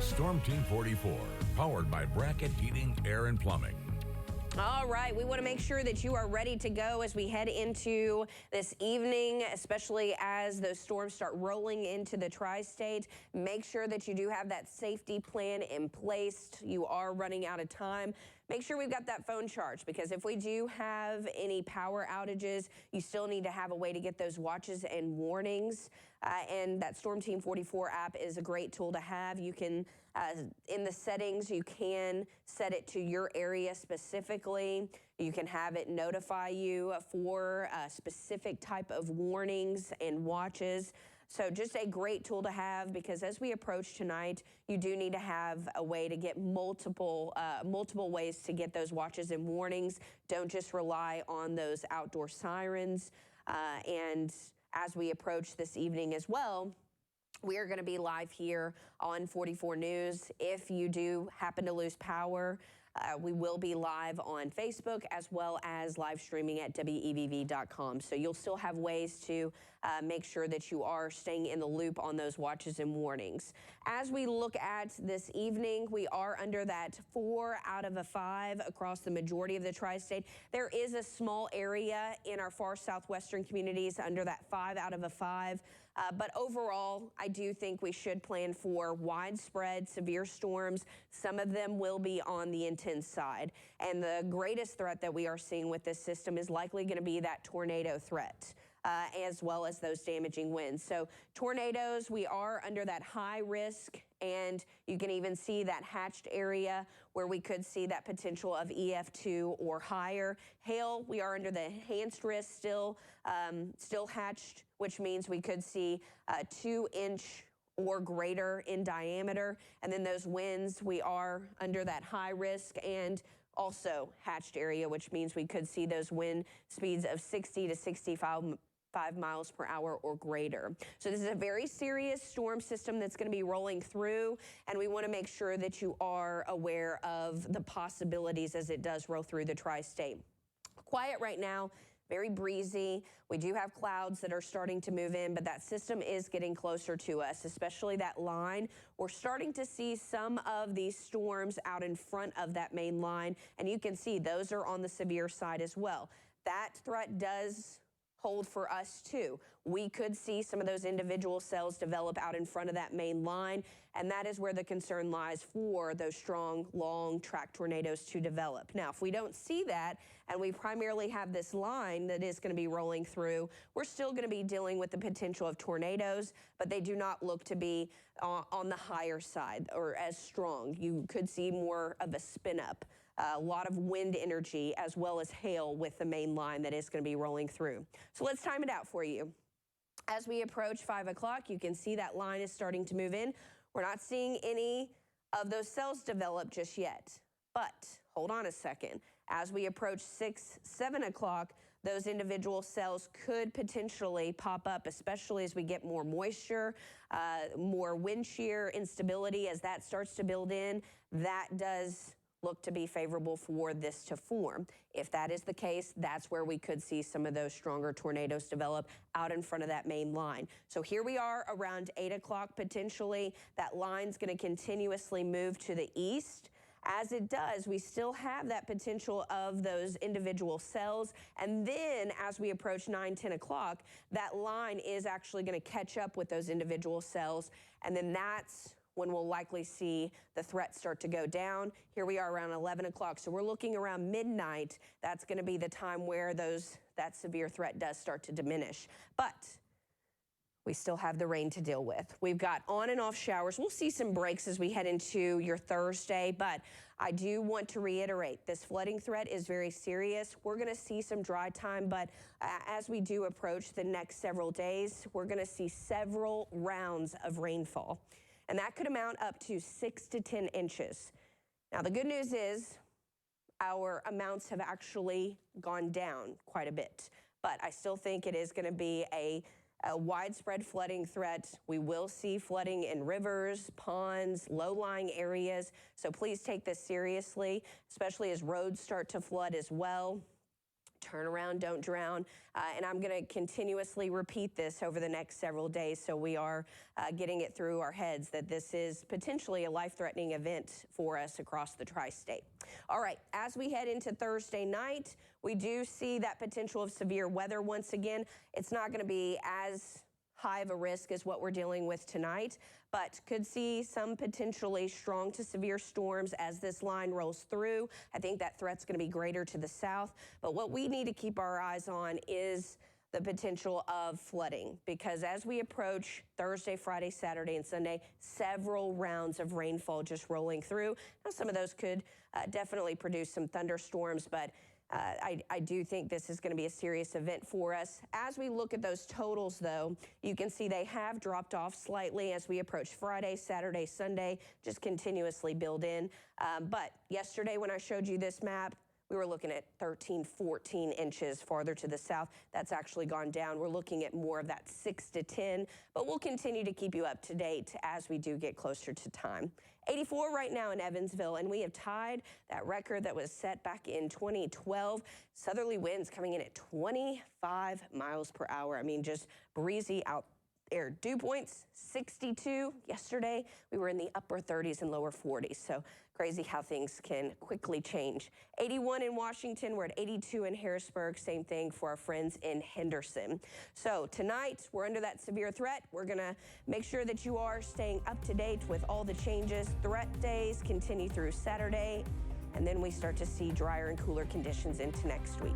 Storm Team 44, powered by Bracket Heating, Air, and Plumbing. All right, we want to make sure that you are ready to go as we head into this evening, especially as those storms start rolling into the tri-state. Make sure that you do have that safety plan in place. You are running out of time. Make sure we've got that phone charged, because if we do have any power outages, you still need to have a way to get those watches and warnings. And that Storm Team 44 app is a great tool to have. You can, in the settings, you can set it to your area specifically. You can have it notify you for a specific type of warnings and watches. So just a great tool to have, because as we approach tonight, you do need to have a way to get multiple ways to get those watches and warnings. Don't just rely on those outdoor sirens. And as we approach this evening as well, we are going to be live here on 44 News. If you do happen to lose power, we will be live on Facebook as well as live streaming at WEVV.com. So you'll still have ways to make sure that you are staying in the loop on those watches and warnings. As we look at this evening, we are under that 4 out of 5 across the majority of the tri-state. There is a small area in our far southwestern communities under that 5 out of 5. But overall, I do think we should plan for widespread severe storms. Some of them will be on the intense side. And the greatest threat that we are seeing with this system is likely going to be that tornado threat, as well as those damaging winds. So tornadoes, we are under that high risk, and you can even see that hatched area where we could see that potential of EF2 or higher. Hail, we are under the enhanced risk, still hatched, which means we could see 2-inch or greater in diameter. And then those winds, we are under that high risk and also hatched area, which means we could see those wind speeds of 60 to 65 miles per hour or greater. So this is a very serious storm system that's going to be rolling through, and we want to make sure that you are aware of the possibilities as it does roll through the tri-state. Quiet right now. Very breezy. We do have clouds that are starting to move in, but that system is getting closer to us, especially that line. We're starting to see some of these storms out in front of that main line, and you can see those are on the severe side as well. That threat does hold for us too. We could see some of those individual cells develop out in front of that main line, and that is where the concern lies for those strong, long track tornadoes to develop. Now, if we don't see that, and we primarily have this line that is going to be rolling through, we're still going to be dealing with the potential of tornadoes, but they do not look to be on the higher side or as strong. You could see more of a spin up. A lot of wind energy as well as hail with the main line that is going to be rolling through. So let's time it out for you. As we approach 5 o'clock, you can see that line is starting to move in. We're not seeing any of those cells develop just yet, but hold on a second. As we approach 6, 7 o'clock, those individual cells could potentially pop up, especially as we get more moisture, more wind shear instability as that starts to build in. That does look to be favorable for this to form. If that is the case, that's where we could see some of those stronger tornadoes develop out in front of that main line. So here we are around 8 o'clock potentially. That line's going to continuously move to the east. As it does, we still have that potential of those individual cells. And then as we approach 9, 10 o'clock, that line is actually going to catch up with those individual cells. And then that's when we'll likely see the threat start to go down. Here we are around 11 o'clock. So we're looking around midnight. That's going to be the time where that severe threat does start to diminish. But we still have the rain to deal with. We've got on and off showers. We'll see some breaks as we head into your Thursday, but I do want to reiterate, this flooding threat is very serious. We're going to see some dry time, but as we do approach the next several days, we're going to see several rounds of rainfall. And that could amount up to 6 to 10 inches. Now, the good news is our amounts have actually gone down quite a bit, but I still think it is going to be a widespread flooding threat. We will see flooding in rivers, ponds, low-lying areas. So please take this seriously, especially as roads start to flood as well. Turn around, don't drown. And I'm going to continuously repeat this over the next several days so we are getting it through our heads that this is potentially a life-threatening event for us across the tri-state. All right, as we head into Thursday night, we do see that potential of severe weather once again. It's not going to be as high of a risk as what we're dealing with tonight, but could see some potentially strong to severe storms as this line rolls through. I think that threat's going to be greater to the south, but what we need to keep our eyes on is the potential of flooding, because as we approach Thursday, Friday, Saturday, and Sunday, several rounds of rainfall just rolling through. Now, some of those could definitely produce some thunderstorms, but I do think this is going to be a serious event for us. As we look at those totals, though, you can see they have dropped off slightly as we approach Friday, Saturday, Sunday, just continuously build in. But yesterday when I showed you this map, we were looking at 13, 14 inches farther to the south. That's actually gone down. We're looking at more of that 6 to 10, but we'll continue to keep you up to date as we do get closer to time. 84 right now in Evansville, and we have tied that record that was set back in 2012. Southerly winds coming in at 25 miles per hour. I mean, just breezy out there. Dew points, 62 yesterday. We were in the upper 30s and lower 40s, so crazy how things can quickly change. 81 in Washington. We're at 82 in Harrisburg. Same thing for our friends in Henderson. So tonight, we're under that severe threat. We're going to make sure that you are staying up to date with all the changes. Threat days continue through Saturday, and then we start to see drier and cooler conditions into next week.